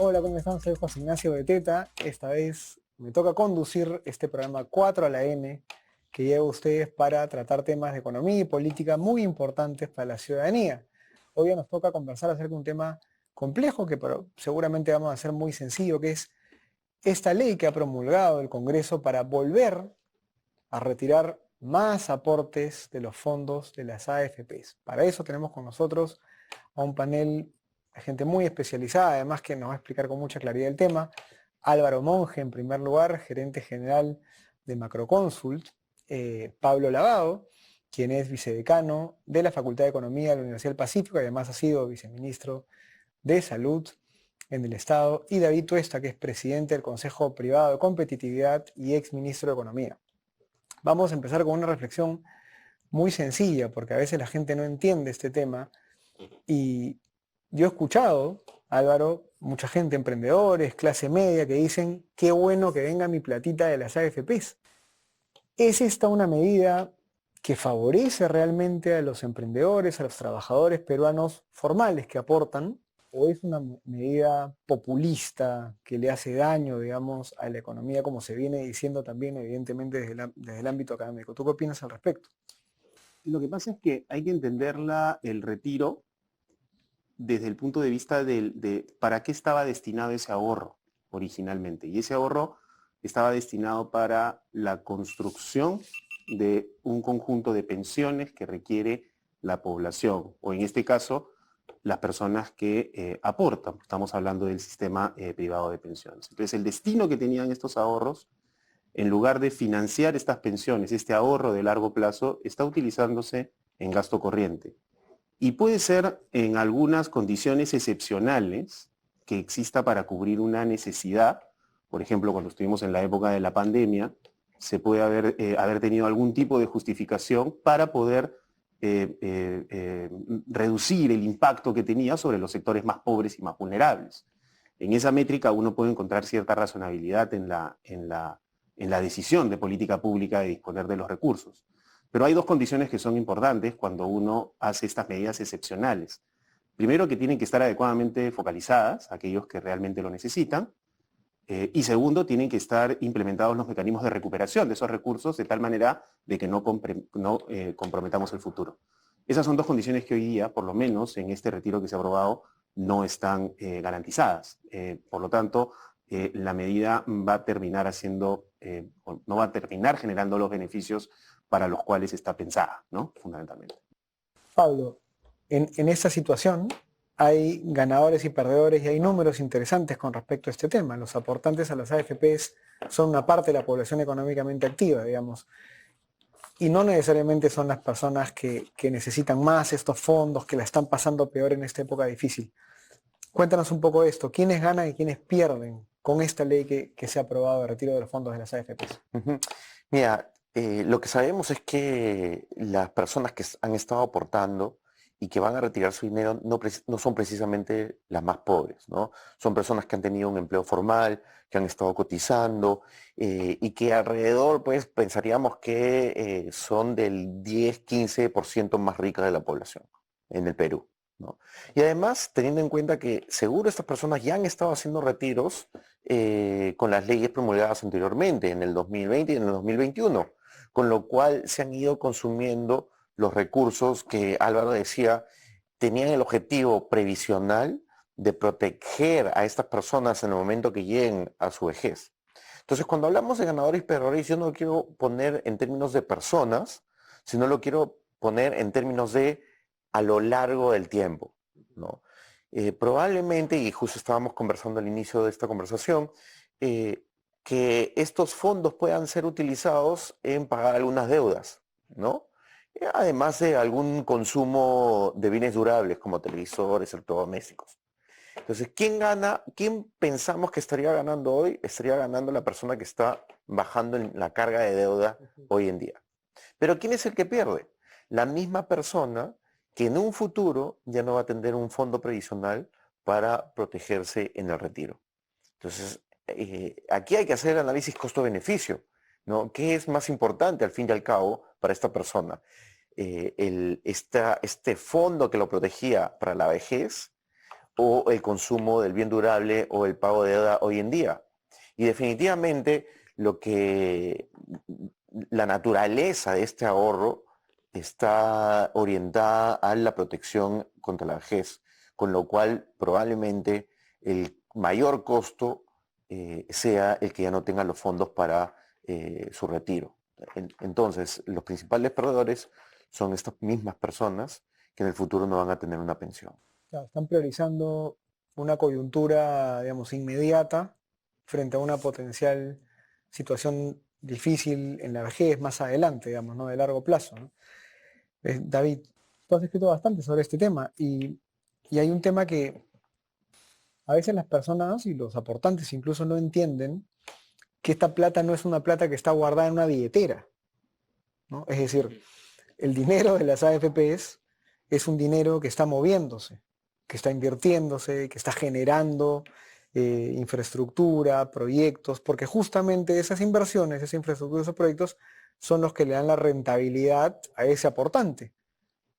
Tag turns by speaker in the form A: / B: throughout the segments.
A: Hola, ¿cómo están? Soy José Ignacio Beteta. Esta vez me toca conducir este programa 4 a la N que lleva a ustedes para tratar temas de economía y política muy importantes para la ciudadanía. Hoy día nos toca conversar acerca de un tema complejo que seguramente vamos a hacer muy sencillo, que es esta ley que ha promulgado el Congreso para volver a retirar más aportes de los fondos de las AFPs. Para eso tenemos con nosotros a un panel de gente muy especializada, además que nos va a explicar con mucha claridad el tema. Álvaro Monge, en primer lugar, gerente general de Macroconsult. Pablo Lavado, quien es vicedecano de la Facultad de Economía de la Universidad del Pacífico y además ha sido viceministro de Salud en el Estado. Y David Tuesta, que es presidente del Consejo Privado de Competitividad y exministro de Economía. Vamos a empezar con una reflexión muy sencilla, porque a veces la gente no entiende este tema y yo he escuchado, Álvaro, mucha gente, emprendedores, clase media, que dicen, qué bueno que venga mi platita de las AFPs. ¿Es esta una medida que favorece realmente a los emprendedores, a los trabajadores peruanos formales que aportan? ¿O es una medida populista que le hace daño, digamos, a la economía, como se viene diciendo también, evidentemente, desde el ámbito académico? ¿Tú qué opinas al respecto?
B: Lo que pasa es que hay que entenderla, el retiro, desde el punto de vista de para qué estaba destinado ese ahorro originalmente. Y ese ahorro estaba destinado para la construcción de un conjunto de pensiones que requiere la población, o en este caso, las personas que aportan. Estamos hablando del sistema privado de pensiones. Entonces, el destino que tenían estos ahorros, en lugar de financiar estas pensiones, este ahorro de largo plazo, está utilizándose en gasto corriente. Y puede ser en algunas condiciones excepcionales que exista para cubrir una necesidad. Por ejemplo, cuando estuvimos en la época de la pandemia, se puede haber tenido algún tipo de justificación para poder reducir el impacto que tenía sobre los sectores más pobres y más vulnerables. En esa métrica uno puede encontrar cierta razonabilidad en la decisión de política pública de disponer de los recursos. Pero hay dos condiciones que son importantes cuando uno hace estas medidas excepcionales. Primero, que tienen que estar adecuadamente focalizadas, aquellos que realmente lo necesitan. Y segundo, tienen que estar implementados los mecanismos de recuperación de esos recursos de tal manera de que no comprometamos el futuro. Esas son dos condiciones que hoy día, por lo menos en este retiro que se ha aprobado, no están garantizadas. Por lo tanto, la medida va a terminar no va a terminar generando los beneficios para los cuales está pensada, ¿no? Fundamentalmente.
A: Pablo, en esta situación hay ganadores y perdedores y hay números interesantes con respecto a este tema. Los aportantes a las AFPs son una parte de la población económicamente activa, digamos, y no necesariamente son las personas que necesitan más estos fondos, que la están pasando peor en esta época difícil. Cuéntanos un poco de esto. ¿Quiénes ganan y quiénes pierden con esta ley que se ha aprobado de retiro de los fondos de las AFPs?
C: Ujú. Mira, lo que sabemos es que las personas que han estado aportando y que van a retirar su dinero no son precisamente las más pobres, ¿no? Son personas que han tenido un empleo formal, que han estado cotizando y que alrededor, pues, pensaríamos que son del 10-15% más ricas de la población en el Perú, ¿no? Y además, teniendo en cuenta que seguro estas personas ya han estado haciendo retiros con las leyes promulgadas anteriormente, en el 2020 y en el 2021, con lo cual se han ido consumiendo los recursos que Álvaro decía tenían el objetivo previsional de proteger a estas personas en el momento que lleguen a su vejez. Entonces, cuando hablamos de ganadores y perdedores, yo no lo quiero poner en términos de personas, sino lo quiero poner en términos de a lo largo del tiempo, ¿no? Probablemente, y justo estábamos conversando al inicio de esta conversación, que estos fondos puedan ser utilizados en pagar algunas deudas, ¿no? Además de algún consumo de bienes durables como televisores, electrodomésticos. Entonces, ¿quién gana? ¿Quién pensamos que estaría ganando hoy? Estaría ganando la persona que está bajando en la carga de deuda hoy en día. Pero ¿quién es el que pierde? La misma persona que en un futuro ya no va a tener un fondo previsional para protegerse en el retiro. Entonces, aquí hay que hacer análisis costo-beneficio, ¿no? ¿Qué es más importante al fin y al cabo para esta persona? Este fondo que lo protegía para la vejez o el consumo del bien durable o el pago de deuda hoy en día. Y definitivamente la naturaleza de este ahorro está orientada a la protección contra la vejez, con lo cual probablemente el mayor costo sea el que ya no tenga los fondos para su retiro. Entonces, los principales perdedores son estas mismas personas que en el futuro no van a tener una pensión.
A: Claro, están priorizando una coyuntura, digamos, inmediata frente a una potencial situación difícil en la vejez más adelante, digamos, ¿no? De largo plazo, ¿no? David, tú has escrito bastante sobre este tema y hay un tema que a veces las personas y los aportantes incluso no entienden que esta plata no es una plata que está guardada en una billetera, ¿no? Es decir, el dinero de las AFPs es un dinero que está moviéndose, que está invirtiéndose, que está generando infraestructura, proyectos, porque justamente esas inversiones, esa infraestructura, esos proyectos son los que le dan la rentabilidad a ese aportante,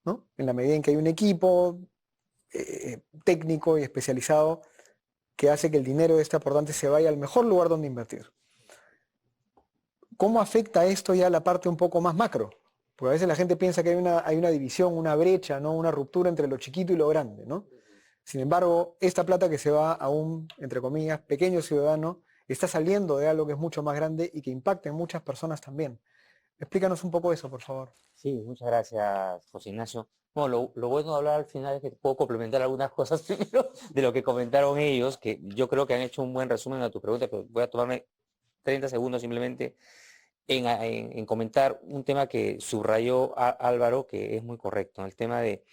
A: ¿no? En la medida en que hay un equipo técnico y especializado que hace que el dinero de este aportante se vaya al mejor lugar donde invertir. ¿Cómo afecta esto ya a la parte un poco más macro? Porque a veces la gente piensa que hay una división, una brecha, ¿no? Una ruptura entre lo chiquito y lo grande, ¿no? Sin embargo, esta plata que se va a un, entre comillas, pequeño ciudadano, está saliendo de algo que es mucho más grande y que impacta en muchas personas también. Explícanos un poco eso, por favor.
D: Sí, muchas gracias, José Ignacio. Bueno, lo bueno de hablar al final es que puedo complementar algunas cosas primero de lo que comentaron ellos, que yo creo que han hecho un buen resumen a tu pregunta, pero voy a tomarme 30 segundos simplemente en comentar un tema que subrayó Álvaro, que es muy correcto, el tema de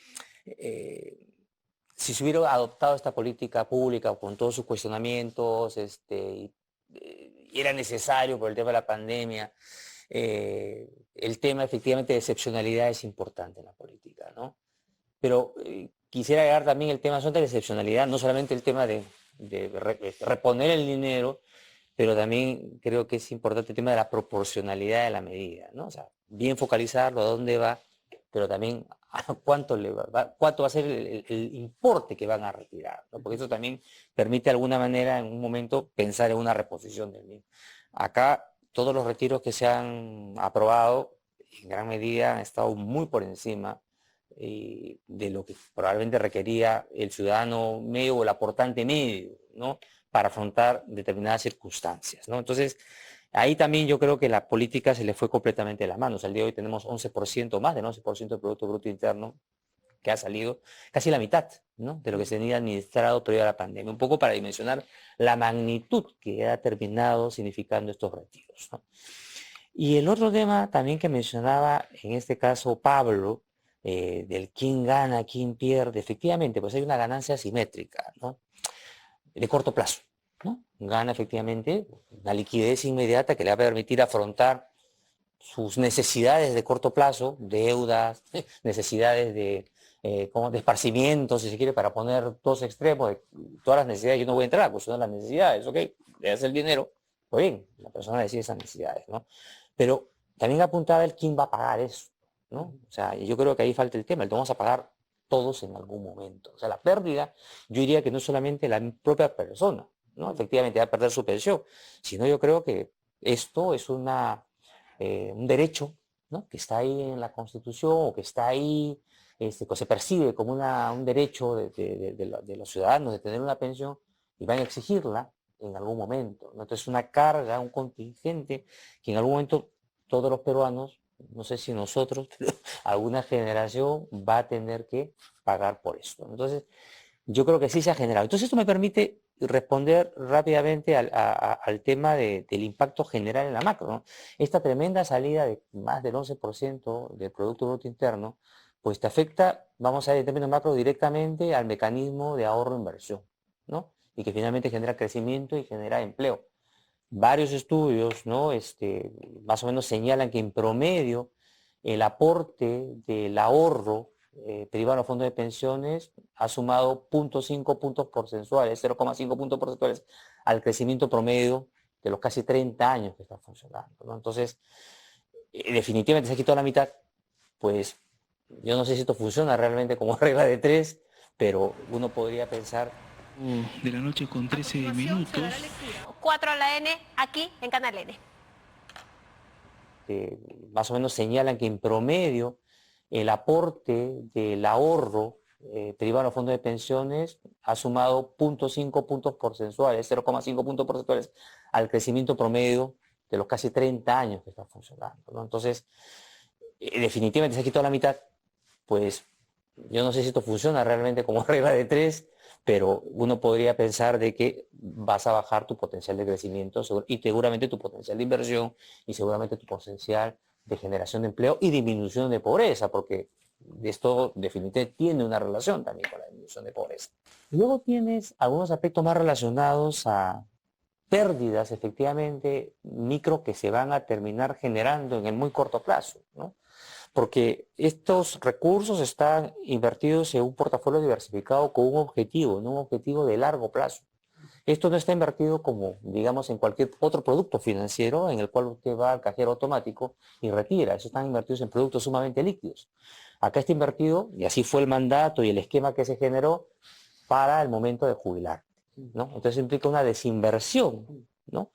D: si se hubiera adoptado esta política pública con todos sus cuestionamientos, y era necesario por el tema de la pandemia, el tema efectivamente de excepcionalidad es importante en la política, ¿no? Pero quisiera agregar también el tema de la excepcionalidad, no solamente el tema de reponer el dinero, pero también creo que es importante el tema de la proporcionalidad de la medida, ¿no? O sea, bien focalizarlo, a dónde va, pero también a cuánto cuánto va a ser el importe que van a retirar, ¿no? Porque eso también permite de alguna manera en un momento pensar en una reposición del mismo. Acá todos los retiros que se han aprobado en gran medida han estado muy por encima de lo que probablemente requería el ciudadano medio o el aportante medio, ¿no? Para afrontar determinadas circunstancias, ¿no? Entonces, ahí también yo creo que la política se le fue completamente de las manos. Al día de hoy tenemos 11%, más del 11% del Producto Bruto Interno que ha salido, casi la mitad, ¿no? De lo que se tenía administrado previo a la pandemia. Un poco para dimensionar la magnitud que ha terminado significando estos retiros, ¿no? Y el otro tema también que mencionaba, en este caso Pablo, del quién gana, quién pierde, efectivamente, pues hay una ganancia asimétrica, ¿no? De corto plazo, ¿no? Gana efectivamente una liquidez inmediata que le va a permitir afrontar sus necesidades de corto plazo, deudas, necesidades como de esparcimiento, si se quiere, para poner dos extremos de todas las necesidades. Yo no voy a entrar, pues son las necesidades, ok, le das el dinero, pues bien, la persona decide esas necesidades, ¿no? Pero también apuntaba el quién va a pagar eso, ¿no? O sea, yo creo que ahí falta el tema, el vamos a pagar todos en algún momento. O sea, la pérdida, yo diría que no solamente la propia persona, ¿no? Efectivamente va a perder su pensión, sino yo creo que esto es un derecho, ¿no? Que está ahí en la Constitución o que está ahí, que se percibe como un derecho de los ciudadanos de tener una pensión y van a exigirla en algún momento, ¿no? Entonces una carga, un contingente que en algún momento todos los peruanos, no sé si nosotros, pero alguna generación va a tener que pagar por esto. Entonces, yo creo que sí se ha generado. Entonces, esto me permite responder rápidamente al tema del impacto general en la macro, ¿no? Esta tremenda salida de más del 11% del Producto Bruto Interno, pues te afecta, vamos a ver en términos macro, directamente al mecanismo de ahorro-inversión, ¿no? Y que finalmente genera crecimiento y genera empleo. Varios estudios, ¿no? Más o menos señalan que en promedio el aporte del ahorro privado a los fondos de pensiones ha sumado 0,5 puntos porcentuales, 0,5 puntos porcentuales al crecimiento promedio de los casi 30 años que está funcionando, ¿no? Entonces, definitivamente se ha quitado la mitad, pues yo no sé si esto funciona realmente como regla de tres, pero uno podría pensar
E: De la noche con 13 minutos.
F: 4 a la N, aquí en Canal N.
D: que más o menos señalan que en promedio el aporte del ahorro privado al fondo de pensiones ha sumado 0,5 puntos porcentuales, 0,5 puntos porcentuales al crecimiento promedio de los casi 30 años que está funcionando, ¿no? Entonces, definitivamente se ha quitado la mitad, pues yo no sé si esto funciona realmente como regla de tres, pero uno podría pensar de que vas a bajar tu potencial de crecimiento y seguramente tu potencial de inversión y seguramente tu potencial de generación de empleo y disminución de pobreza, porque esto definitivamente tiene una relación también con la disminución de pobreza. Luego tienes algunos aspectos más relacionados a pérdidas efectivamente micro que se van a terminar generando en el muy corto plazo, ¿no? Porque estos recursos están invertidos en un portafolio diversificado con un objetivo, no un objetivo de largo plazo. Esto no está invertido como, digamos, en cualquier otro producto financiero en el cual usted va al cajero automático y retira. Eso están invertidos en productos sumamente líquidos. Acá está invertido, y así fue el mandato y el esquema que se generó para el momento de jubilar, ¿no? Entonces implica una desinversión, ¿no?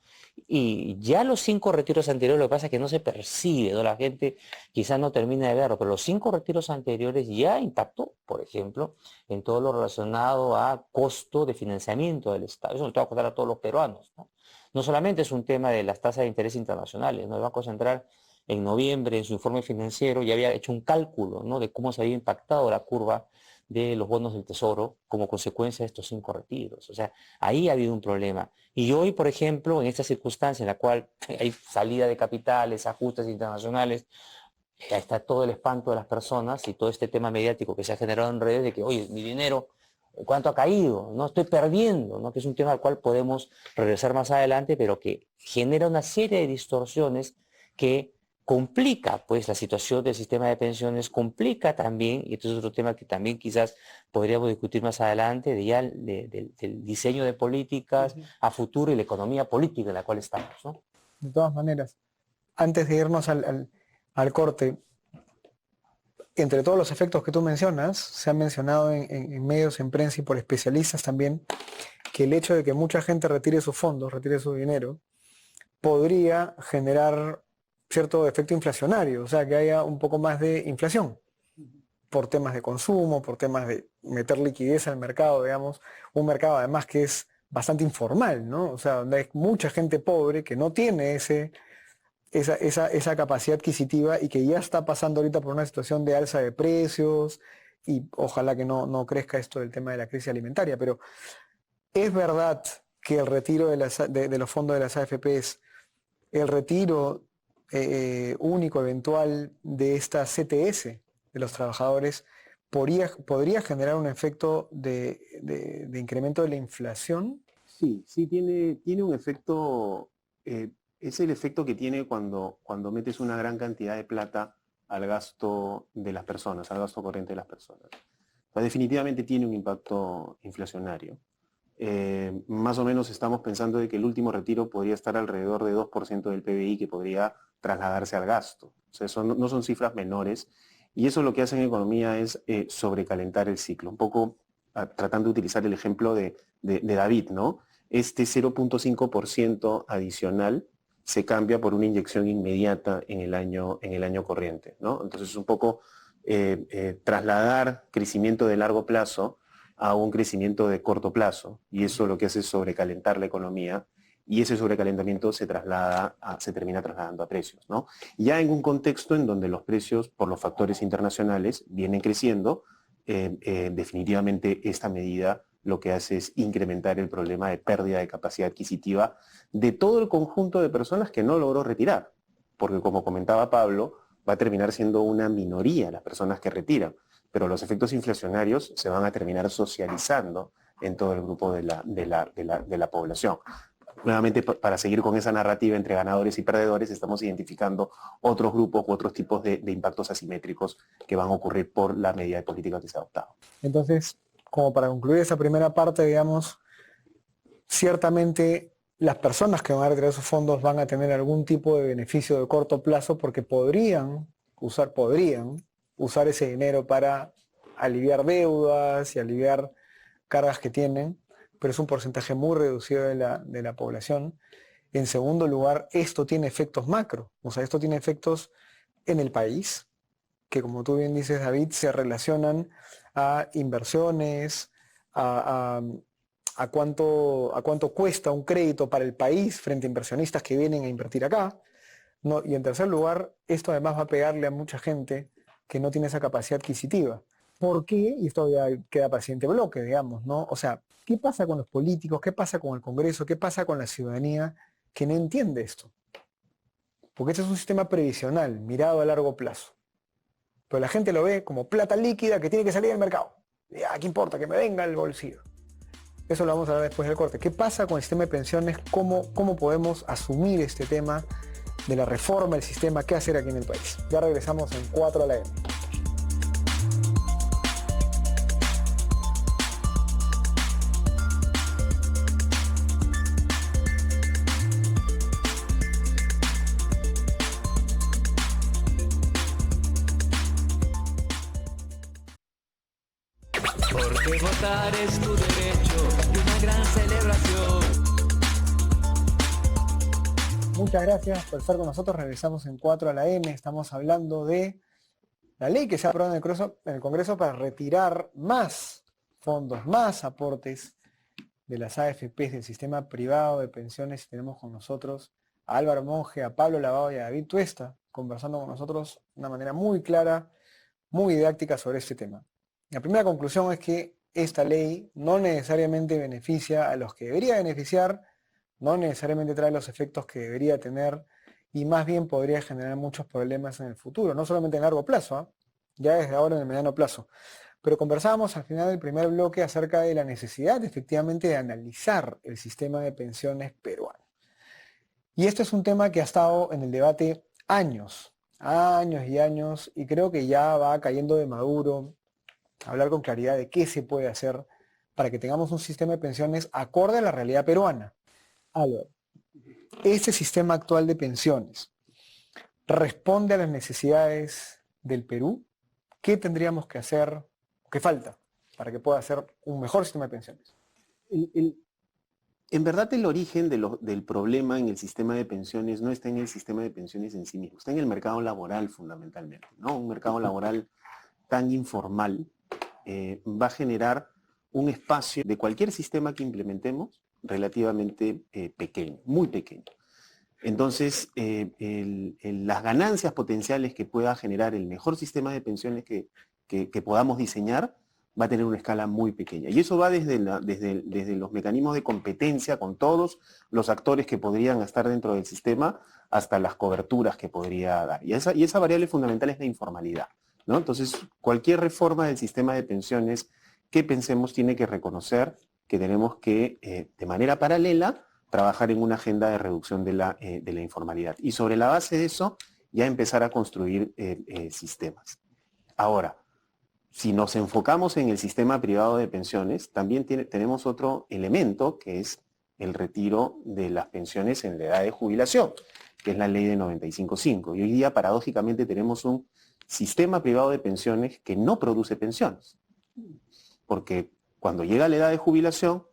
D: Y ya los 5 retiros anteriores, lo que pasa es que no se percibe, ¿no? La gente quizás no termina de verlo, pero los 5 retiros anteriores ya impactó, por ejemplo, en todo lo relacionado a costo de financiamiento del Estado. Eso nos va a costar a todos los peruanos, ¿no? No solamente es un tema de las tasas de interés internacionales, ¿no? El Banco Central en noviembre, en su informe financiero, ya había hecho un cálculo, ¿no? De cómo se había impactado la curva de los bonos del Tesoro como consecuencia de estos 5 retiros. O sea, ahí ha habido un problema. Y hoy, por ejemplo, en esta circunstancia en la cual hay salida de capitales, ajustes internacionales, está todo el espanto de las personas y todo este tema mediático que se ha generado en redes de que, oye, mi dinero, ¿cuánto ha caído? No estoy perdiendo, ¿no? Que es un tema al cual podemos regresar más adelante, pero que genera una serie de distorsiones que complica pues la situación del sistema de pensiones, complica también, y esto es otro tema que también quizás podríamos discutir más adelante, del diseño de políticas a futuro y la economía política en la cual estamos, ¿no?
A: De todas maneras, antes de irnos al corte, entre todos los efectos que tú mencionas, se ha mencionado en medios, en prensa y por especialistas también, que el hecho de que mucha gente retire sus fondos, retire su dinero, podría generar cierto efecto inflacionario, o sea, que haya un poco más de inflación por temas de consumo, por temas de meter liquidez al mercado, digamos, un mercado además que es bastante informal, ¿no? O sea, donde hay mucha gente pobre que no tiene esa capacidad adquisitiva y que ya está pasando ahorita por una situación de alza de precios y ojalá que no crezca esto del tema de la crisis alimentaria, pero es verdad que el retiro de los fondos de las AFPs, el retiro único eventual de esta CTS de los trabajadores podría generar un efecto de incremento de la inflación.
B: Sí, sí tiene un efecto, es el efecto que tiene cuando metes una gran cantidad de plata al gasto de las personas, al gasto corriente de las personas. Pues definitivamente tiene un impacto inflacionario. Más o menos estamos pensando de que el último retiro podría estar alrededor de 2% del PBI que podría trasladarse al gasto. O sea, no son cifras menores y eso lo que hace en economía es sobrecalentar el ciclo. Un poco tratando de utilizar el ejemplo de David, ¿no? Este 0,5% adicional se cambia por una inyección inmediata en el año corriente, ¿no? Entonces es un poco trasladar crecimiento de largo plazo a un crecimiento de corto plazo y eso lo que hace es sobrecalentar la economía y ese sobrecalentamiento se termina trasladando a precios, ¿no? Ya en un contexto en donde los precios por los factores internacionales vienen creciendo, definitivamente esta medida lo que hace es incrementar el problema de pérdida de capacidad adquisitiva de todo el conjunto de personas que no logró retirar, porque como comentaba Pablo, va a terminar siendo una minoría las personas que retiran, pero los efectos inflacionarios se van a terminar socializando en todo el grupo de la población. Nuevamente, para seguir con esa narrativa entre ganadores y perdedores, estamos identificando otros grupos u otros tipos de impactos asimétricos que van a ocurrir por la medida de política que se ha adoptado.
A: Entonces, como para concluir esa primera parte, digamos, ciertamente las personas que van a retirar sus fondos van a tener algún tipo de beneficio de corto plazo porque podrían usar ese dinero para aliviar deudas y aliviar cargas que tienen, pero es un porcentaje muy reducido de la población. En segundo lugar, esto tiene efectos macro, o sea, esto tiene efectos en el país, que como tú bien dices, David, se relacionan a inversiones, a, a- a cuánto cuesta un crédito para el país frente a inversionistas que vienen a invertir acá, ¿no? Y en tercer lugar, esto además va a pegarle a mucha gente que no tiene esa capacidad adquisitiva. ¿Por qué? Y esto ya queda para el siguiente bloque, digamos, ¿no? O sea, ¿qué pasa con los políticos? ¿Qué pasa con el Congreso? ¿Qué pasa con la ciudadanía que no entiende esto? Porque este es un sistema previsional, mirado a largo plazo. Pero la gente lo ve como plata líquida que tiene que salir del mercado. Ya, ¿qué importa? Que me venga el bolsillo. Eso lo vamos a hablar después del corte. ¿Qué pasa con el sistema de pensiones? ¿Cómo podemos asumir este tema de la reforma del sistema? ¿Qué hacer aquí en el país? Ya regresamos en 4 a la M.
E: Porque votar es tu derecho y una gran celebración.
A: Muchas gracias por estar con nosotros. Regresamos en 4 a la M. Estamos hablando de la ley que se ha aprobado en el Congreso para retirar más fondos, más aportes de las AFPs del sistema privado de pensiones. Tenemos con nosotros a Álvaro Monge, a Pablo Lavado y a David Tuesta conversando con nosotros de una manera muy clara, muy didáctica sobre este tema. La primera conclusión es que esta ley no necesariamente beneficia a los que debería beneficiar, no necesariamente trae los efectos que debería tener y más bien podría generar muchos problemas en el futuro, no solamente en largo plazo, ¿eh? Ya desde ahora en el mediano plazo. Pero conversábamos al final del primer bloque acerca de la necesidad efectivamente de analizar el sistema de pensiones peruano. Y este es un tema que ha estado en el debate años, años y años, y creo que ya va cayendo de maduro hablar con claridad de qué se puede hacer para que tengamos un sistema de pensiones acorde a la realidad peruana. Álvaro, ¿este sistema actual de pensiones responde a las necesidades del Perú? ¿Qué tendríamos que hacer? ¿Qué falta para que pueda ser un mejor sistema de pensiones?
B: En verdad el origen del problema en el sistema de pensiones no está en el sistema de pensiones en sí mismo, está en el mercado laboral fundamentalmente, ¿no? Un mercado laboral tan informal va a generar un espacio de cualquier sistema que implementemos relativamente pequeño, muy pequeño. Entonces, las ganancias potenciales que pueda generar el mejor sistema de pensiones que podamos diseñar va a tener una escala muy pequeña. Y eso va desde los mecanismos de competencia con todos los actores que podrían estar dentro del sistema hasta las coberturas que podría dar. Y esa variable fundamental es la informalidad, ¿no? Entonces, cualquier reforma del sistema de pensiones que pensemos tiene que reconocer que tenemos que, de manera paralela, trabajar en una agenda de reducción de la informalidad. Y sobre la base de eso, ya empezar a construir sistemas. Ahora, si nos enfocamos en el sistema privado de pensiones, también tenemos otro elemento que es el retiro de las pensiones en la edad de jubilación, que es la ley de 95.5. Y hoy día, paradójicamente, tenemos un sistema privado de pensiones que no produce pensiones. Porque cuando llega la edad de jubilación,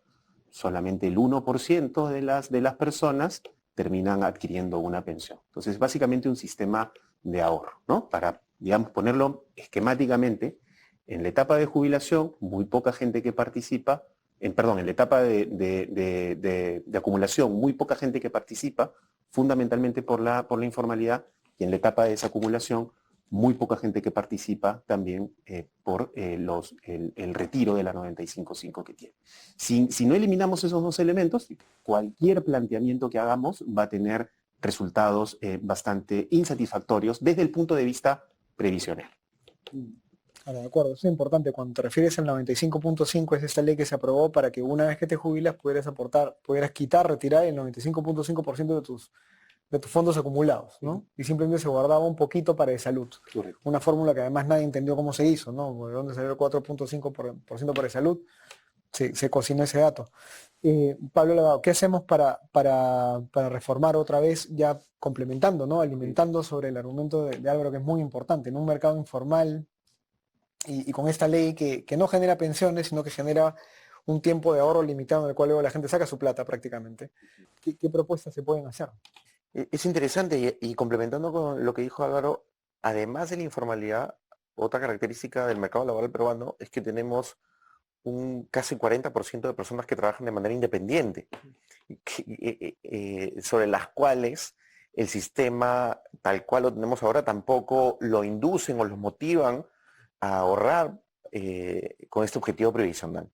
B: solamente el 1% de las personas terminan adquiriendo una pensión. Entonces, básicamente un sistema de ahorro, ¿no? Para, digamos, ponerlo esquemáticamente, en la etapa de jubilación, muy poca gente que participa, en la etapa de acumulación, muy poca gente que participa, fundamentalmente por la informalidad, y en la etapa de desacumulación, muy poca gente que participa también por el retiro de la 95.5 que tiene. Si no eliminamos esos dos elementos, cualquier planteamiento que hagamos va a tener resultados bastante insatisfactorios desde el punto de vista previsional.
A: Ahora, de acuerdo, eso es importante. Cuando te refieres al 95.5 es esta ley que se aprobó para que una vez que te jubilas pudieras quitar, retirar el 95.5% de tus fondos acumulados, ¿no? Y simplemente se guardaba un poquito para de salud.
B: Correcto.
A: Una fórmula que además nadie entendió cómo se hizo, ¿no? ¿De dónde salió el 4.5% para de salud? Se cocinó ese dato. Pablo Lavado, ¿qué hacemos para reformar otra vez, ya complementando, ¿no? Alimentando sobre el argumento de Álvaro, que es muy importante, en un mercado informal, y con esta ley que no genera pensiones, sino que genera un tiempo de ahorro limitado en el cual luego la gente saca su plata prácticamente. ¿Qué propuestas se pueden hacer?
C: Es interesante y complementando con lo que dijo Álvaro, además de la informalidad, otra característica del mercado laboral peruano es que tenemos un casi 40% de personas que trabajan de manera independiente, sobre las cuales el sistema tal cual lo tenemos ahora tampoco lo inducen o los motivan a ahorrar con este objetivo previsional.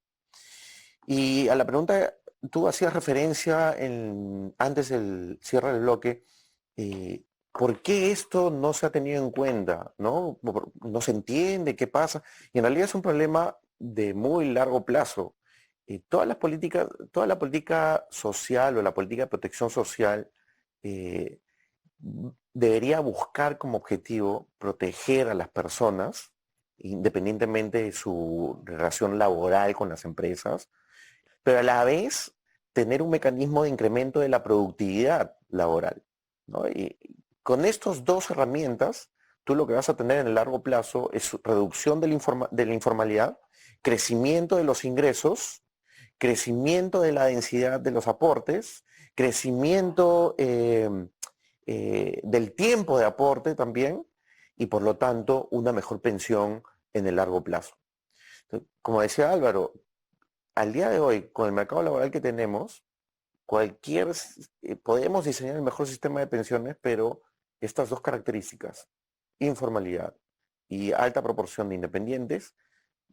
C: Y a la pregunta, tú hacías referencia antes del cierre del bloque, ¿por qué esto no se ha tenido en cuenta? No se entiende qué pasa. Y en realidad es un problema de muy largo plazo. Toda la política social o la política de protección social eh, debería buscar como objetivo proteger a las personas, independientemente de su relación laboral con las empresas, pero a la vez tener un mecanismo de incremento de la productividad laboral, ¿no? Y con estas dos herramientas, tú lo que vas a tener en el largo plazo es reducción de la informalidad, crecimiento de los ingresos, crecimiento de la densidad de los aportes, crecimiento del tiempo de aporte también, y por lo tanto una mejor pensión en el largo plazo. Entonces, como decía Álvaro, al día de hoy, con el mercado laboral que tenemos, podemos diseñar el mejor sistema de pensiones, pero estas dos características, informalidad y alta proporción de independientes,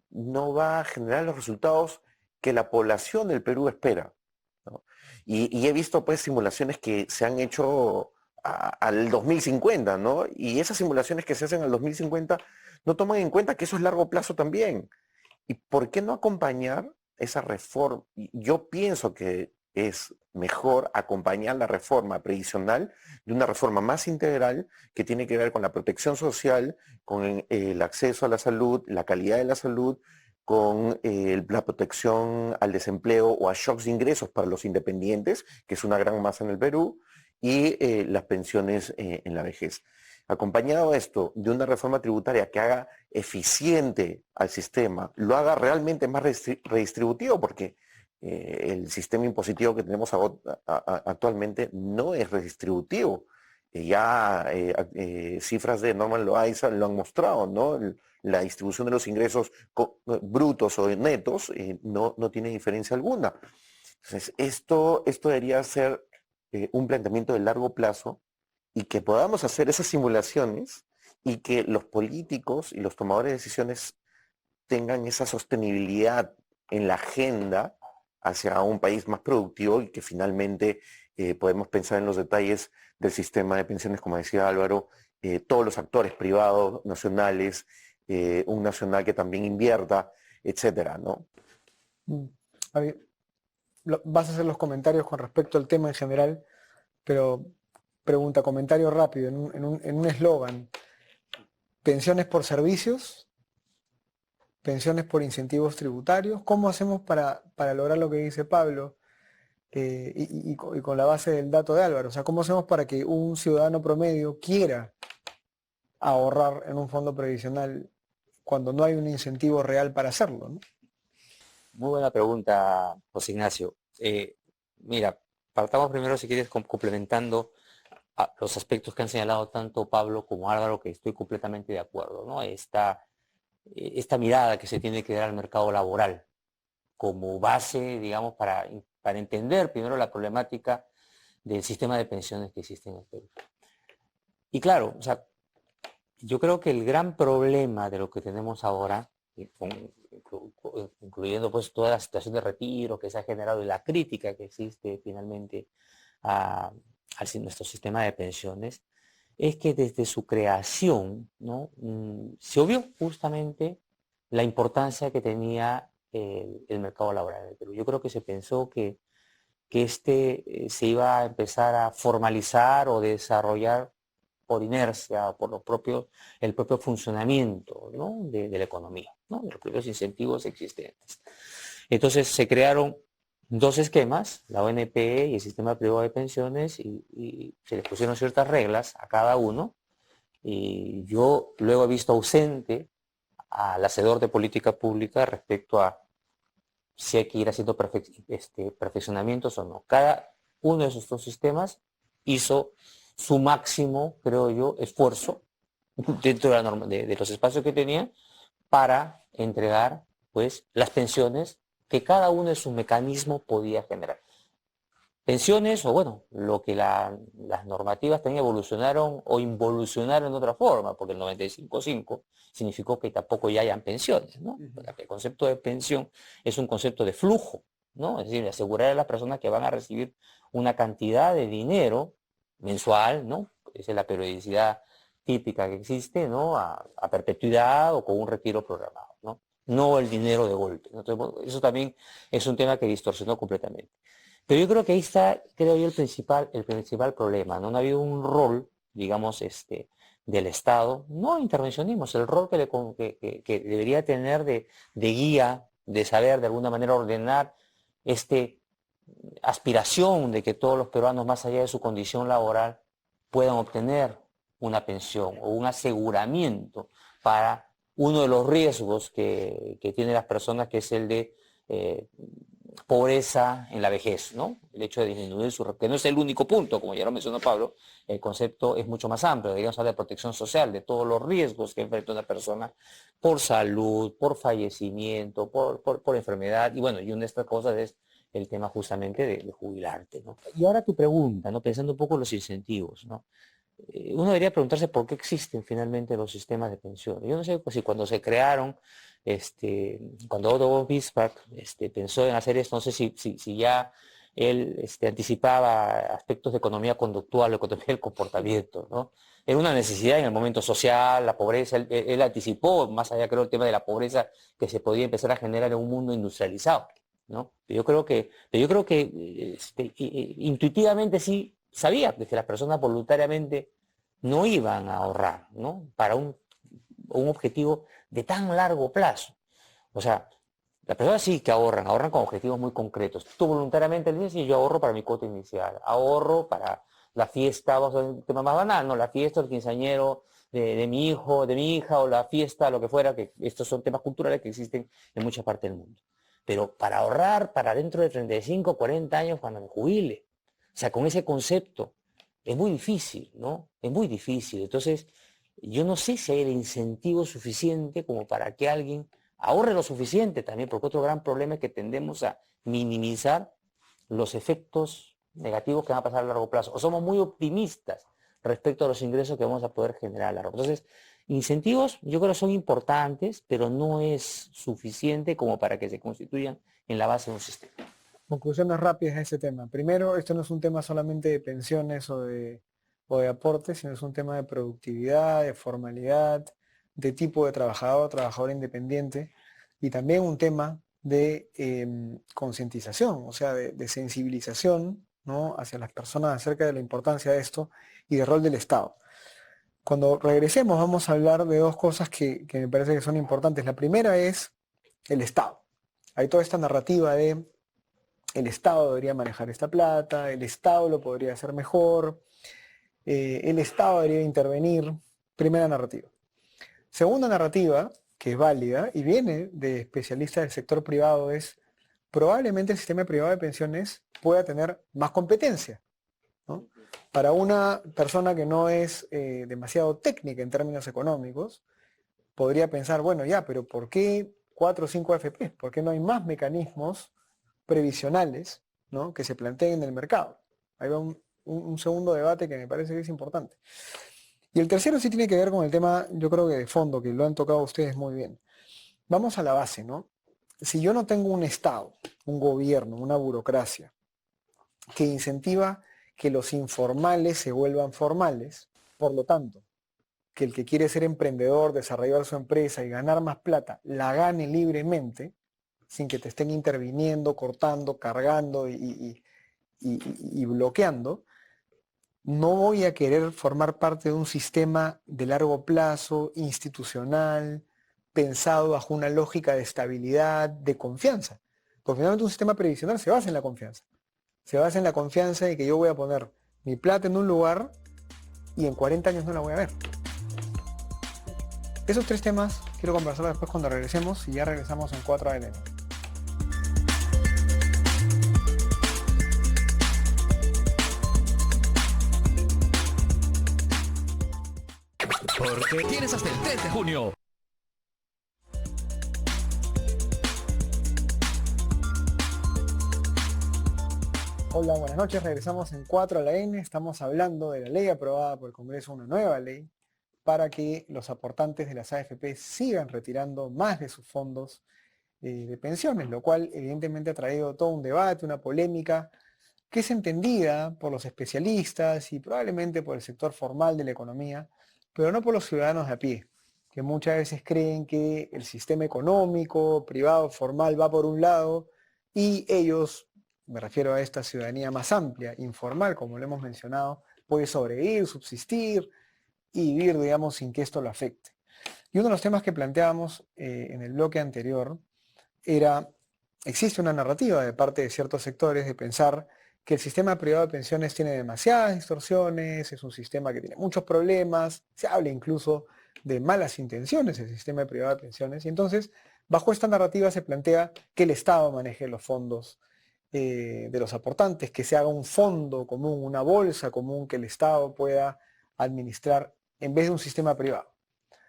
C: no va a generar los resultados que la población del Perú espera, ¿no? Y he visto pues simulaciones que se han hecho al 2050, ¿no? Y esas simulaciones que se hacen al 2050 no toman en cuenta que eso es largo plazo también. ¿Y por qué no acompañar esa reforma? Yo pienso que es mejor acompañar la reforma previsional de una reforma más integral que tiene que ver con la protección social, con el acceso a la salud, la calidad de la salud, con la protección al desempleo o a shocks de ingresos para los independientes, que es una gran masa en el Perú, y las pensiones en la vejez. Acompañado de esto de una reforma tributaria que haga eficiente al sistema, lo haga realmente más redistributivo, porque el sistema impositivo que tenemos actualmente no es redistributivo. Cifras de Norman Loaiza lo han mostrado, ¿no? La distribución de los ingresos brutos o netos no tiene diferencia alguna. Entonces, esto debería ser un planteamiento de largo plazo y que podamos hacer esas simulaciones y que los políticos y los tomadores de decisiones tengan esa sostenibilidad en la agenda hacia un país más productivo y que finalmente podemos pensar en los detalles del sistema de pensiones, como decía Álvaro, todos los actores privados, nacionales, un nacional que también invierta, etcétera, ¿no?
A: A ver, vas a hacer los comentarios con respecto al tema en general, pero pregunta, comentario rápido, en un eslogan: pensiones por servicios, pensiones por incentivos tributarios. ¿Cómo hacemos para lograr lo que dice Pablo? Y con la base del dato de Álvaro, o sea, ¿cómo hacemos para que un ciudadano promedio quiera ahorrar en un fondo previsional cuando no hay un incentivo real para hacerlo, ¿no?
D: Muy buena pregunta, José Ignacio. Mira, partamos primero, si quieres, complementando a los aspectos que han señalado tanto Pablo como Álvaro, que estoy completamente de acuerdo, ¿no? Esta mirada que se tiene que dar al mercado laboral como base, digamos, para entender primero la problemática del sistema de pensiones que existe en el Perú. Y claro, o sea, yo creo que el gran problema de lo que tenemos ahora, incluyendo pues toda la situación de retiro que se ha generado y la crítica que existe finalmente a nuestro sistema de pensiones, es que desde su creación, ¿no? Se obvió justamente la importancia que tenía el mercado laboral en el Perú. Yo creo que se pensó que se iba a empezar a formalizar o desarrollar por inercia, por el propio funcionamiento, ¿no? de la economía, ¿no? De los propios incentivos existentes. Entonces se crearon dos esquemas, la ONP y el sistema privado de pensiones, y se les pusieron ciertas reglas a cada uno. Y yo luego he visto ausente al hacedor de política pública respecto a si hay que ir haciendo perfeccionamientos o no. Cada uno de esos dos sistemas hizo su máximo, creo yo, esfuerzo dentro de, de los espacios que tenía para entregar pues las pensiones que cada uno de sus mecanismos podía generar. Pensiones, o bueno, lo que las normativas también evolucionaron o involucionaron de otra forma, porque el 95.5 significó que tampoco ya hayan pensiones, ¿no? El concepto de pensión es un concepto de flujo, ¿no? Es decir, asegurar a las personas que van a recibir una cantidad de dinero mensual, ¿no? Esa es la periodicidad típica que existe, ¿no? A perpetuidad o con un retiro programado, ¿no? No el dinero de golpe, ¿no? Entonces, bueno, eso también es un tema que distorsionó completamente. Pero yo creo que ahí está, creo yo, el principal problema, ¿no? No ha habido un rol, digamos, del Estado, no intervencionismo, el rol que debería tener de guía, de saber de alguna manera ordenar aspiración de que todos los peruanos, más allá de su condición laboral, puedan obtener una pensión o un aseguramiento para uno de los riesgos que tienen las personas, que es el de pobreza en la vejez, ¿no? El hecho de disminuir que no es el único punto, como ya lo mencionó Pablo, el concepto es mucho más amplio, digamos, de protección social, de todos los riesgos que enfrenta una persona por salud, por fallecimiento, por enfermedad, y bueno, y una de estas cosas es el tema justamente de jubilarte, ¿no? Y ahora tu pregunta, ¿no? Pensando un poco en los incentivos, ¿no? Uno debería preguntarse por qué existen finalmente los sistemas de pensiones. Yo no sé pues, si cuando se crearon, cuando Otto von Bismarck pensó en hacer esto, no sé si ya él anticipaba aspectos de economía conductual o economía del comportamiento, ¿no? Era una necesidad en el momento social, la pobreza, él anticipó, más allá creo el tema de la pobreza que se podía empezar a generar en un mundo industrializado, ¿no? Yo creo que intuitivamente sí sabía que las personas voluntariamente no iban a ahorrar, ¿no? Para un objetivo de tan largo plazo. O sea, las personas sí que ahorran con objetivos muy concretos. Tú voluntariamente le dices, sí, yo ahorro para mi cuota inicial, ahorro para la fiesta, vamos a ver un tema más banal, ¿no? La fiesta, el quinceañero de mi hijo, de mi hija, o la fiesta, lo que fuera, que estos son temas culturales que existen en muchas partes del mundo. Pero para ahorrar para dentro de 35, 40 años cuando me jubile. O sea, con ese concepto es muy difícil, ¿no? Es muy difícil. Entonces, yo no sé si hay el incentivo suficiente como para que alguien ahorre lo suficiente también, porque otro gran problema es que tendemos a minimizar los efectos negativos que van a pasar a largo plazo. O somos muy optimistas respecto a los ingresos que vamos a poder generar a largo plazo. Entonces, incentivos yo creo que son importantes, pero no es suficiente como para que se constituyan en la base de un sistema.
A: Conclusiones rápidas a ese tema. Primero, esto no es un tema solamente de pensiones o de aportes, sino es un tema de productividad, de formalidad, de tipo de trabajador independiente, y también un tema de concientización, o sea, de sensibilización, ¿no? Hacia las personas acerca de la importancia de esto y del rol del Estado. Cuando regresemos vamos a hablar de dos cosas que me parece que son importantes. La primera es el Estado. Hay toda esta narrativa de el Estado debería manejar esta plata, el Estado lo podría hacer mejor, el Estado debería intervenir. Primera narrativa. Segunda narrativa, que es válida y viene de especialistas del sector privado, es probablemente el sistema privado de pensiones pueda tener más competencia, ¿no? Para una persona que no es demasiado técnica en términos económicos, podría pensar, bueno, ya, pero ¿por qué 4 o 5 AFP? ¿Por qué no hay más mecanismos previsionales, ¿no? Que se planteen en el mercado? Ahí va un segundo debate que me parece que es importante. Y el tercero sí tiene que ver con el tema, yo creo que de fondo, que lo han tocado ustedes muy bien. Vamos a la base, ¿no? Si yo no tengo un Estado, un gobierno, una burocracia que incentiva que los informales se vuelvan formales, por lo tanto, que el que quiere ser emprendedor, desarrollar su empresa y ganar más plata, la gane libremente, sin que te estén interviniendo, cortando, cargando y bloqueando, no voy a querer formar parte de un sistema de largo plazo, institucional, pensado bajo una lógica de estabilidad, de confianza. Porque finalmente un sistema previsional se basa en la confianza. Se basa en la confianza de que yo voy a poner mi plata en un lugar y en 40 años no la voy a ver. Esos tres temas Quiero conversar después cuando regresemos y ya regresamos en 4 AM.
E: Porque tienes hasta el 3 de junio.
A: Hola, buenas noches. Regresamos en 4 AM. Estamos hablando de la ley aprobada por el Congreso, una nueva ley para que los aportantes de las AFP sigan retirando más de sus fondos de pensiones, lo cual evidentemente ha traído todo un debate, una polémica que es entendida por los especialistas y probablemente por el sector formal de la economía, pero no por los ciudadanos de a pie, que muchas veces creen que el sistema económico, privado, formal va por un lado y ellos, me refiero a esta ciudadanía más amplia, informal, como lo hemos mencionado, puede sobrevivir, subsistir y vivir, digamos, sin que esto lo afecte. Y uno de los temas que planteábamos en el bloque anterior era, existe una narrativa de parte de ciertos sectores de pensar que el sistema privado de pensiones tiene demasiadas distorsiones, es un sistema que tiene muchos problemas, se habla incluso de malas intenciones del sistema privado de pensiones, y entonces, bajo esta narrativa se plantea que el Estado maneje los fondos de los aportantes, que se haga un fondo común, una bolsa común que el Estado pueda administrar en vez de un sistema privado.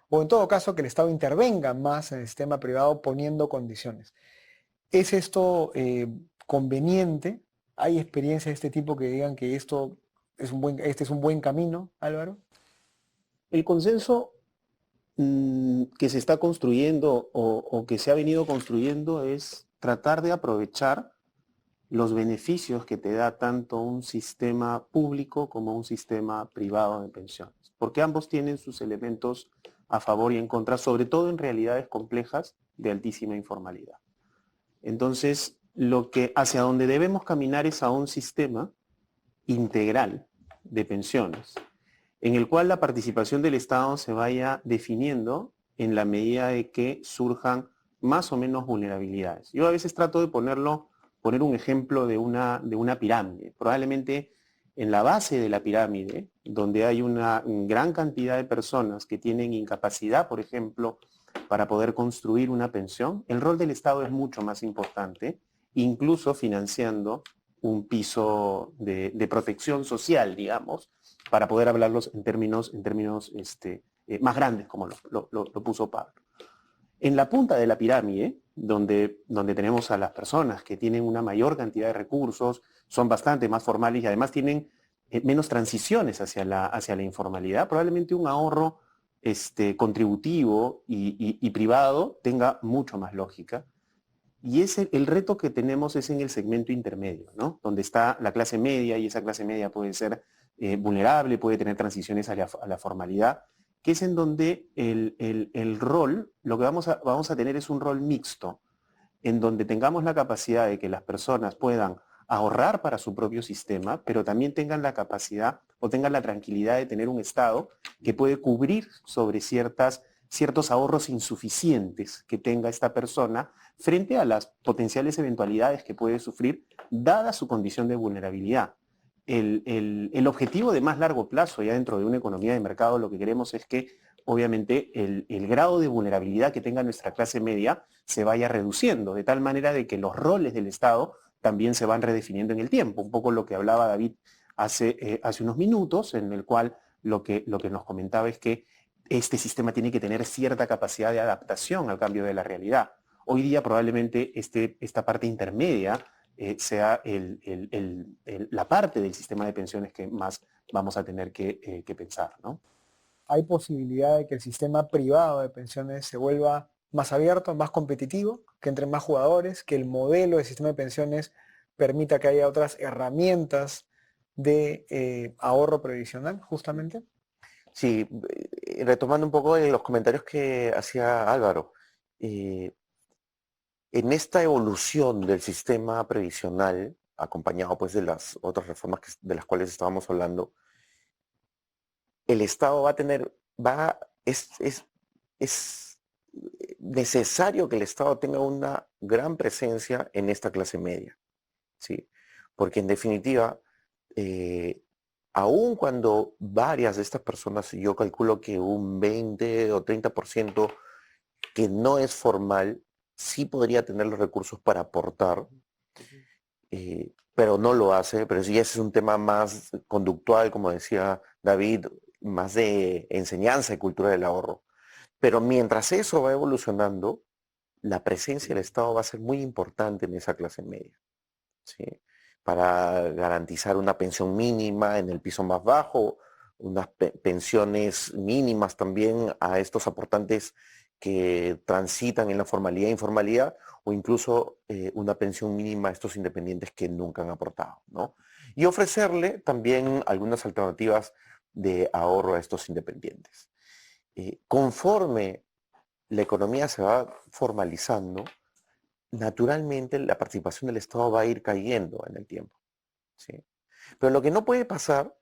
A: O en todo caso que el Estado intervenga más en el sistema privado poniendo condiciones. ¿Es esto conveniente? ¿Hay experiencias de este tipo que digan que este es un buen camino, Álvaro?
B: El consenso que se está construyendo o que se ha venido construyendo es tratar de aprovechar los beneficios que te da tanto un sistema público como un sistema privado de pensiones, porque ambos tienen sus elementos a favor y en contra, sobre todo en realidades complejas de altísima informalidad. Entonces, hacia donde debemos caminar es a un sistema integral de pensiones, en el cual la participación del Estado se vaya definiendo en la medida de que surjan más o menos vulnerabilidades. Yo a veces trato de poner un ejemplo de una pirámide. Probablemente en la base de la pirámide, donde hay una gran cantidad de personas que tienen incapacidad, por ejemplo, para poder construir una pensión, el rol del Estado es mucho más importante, incluso financiando un piso de protección social, digamos, para poder hablarlos en términos más grandes, como lo puso Pablo. En la punta de la pirámide, donde tenemos a las personas que tienen una mayor cantidad de recursos, son bastante más formales y además tienen menos transiciones hacia la informalidad, probablemente un ahorro contributivo y privado tenga mucho más lógica. Y el reto que tenemos es en el segmento intermedio, ¿no? Donde está la clase media, y esa clase media puede ser vulnerable, puede tener transiciones a la formalidad, que es en donde el rol, lo que vamos a tener es un rol mixto, en donde tengamos la capacidad de que las personas puedan ahorrar para su propio sistema, pero también tengan la capacidad o tengan la tranquilidad de tener un Estado que puede cubrir sobre ciertos ahorros insuficientes que tenga esta persona frente a las potenciales eventualidades que puede sufrir dada su condición de vulnerabilidad. El objetivo de más largo plazo, ya dentro de una economía de mercado, lo que queremos es que obviamente el grado de vulnerabilidad que tenga nuestra clase media se vaya reduciendo, de tal manera de que los roles del Estado también se van redefiniendo en el tiempo. Un poco lo que hablaba David hace unos minutos, en el cual lo que nos comentaba es que este sistema tiene que tener cierta capacidad de adaptación al cambio de la realidad. Hoy día probablemente esta parte intermedia sea la parte del sistema de pensiones que más vamos a tener que pensar, ¿no?
A: ¿Hay posibilidad de que el sistema privado de pensiones se vuelva más abierto, más competitivo, que entren más jugadores, que el modelo de sistema de pensiones permita que haya otras herramientas de ahorro previsional, justamente?
C: Sí, retomando un poco de los comentarios que hacía Álvaro, en esta evolución del sistema previsional, acompañado pues de las otras reformas de las cuales estábamos hablando, el Estado es necesario que el Estado tenga una gran presencia en esta clase media, ¿sí? Porque en definitiva, aun cuando varias de estas personas, yo calculo que un 20 o 30% que no es formal sí podría tener los recursos para aportar, pero no lo hace, pero sí ese es un tema más conductual, como decía David, más de enseñanza y cultura del ahorro. Pero mientras eso va evolucionando, la presencia del Estado va a ser muy importante en esa clase media, ¿sí? Para garantizar una pensión mínima en el piso más bajo, unas pensiones mínimas también a estos aportantes que transitan en la formalidad e informalidad, o incluso una pensión mínima a estos independientes que nunca han aportado, ¿no? Y ofrecerle también algunas alternativas de ahorro a estos independientes. Conforme la economía se va formalizando, naturalmente la participación del Estado va a ir cayendo en el tiempo, ¿sí? Pero lo que no puede pasar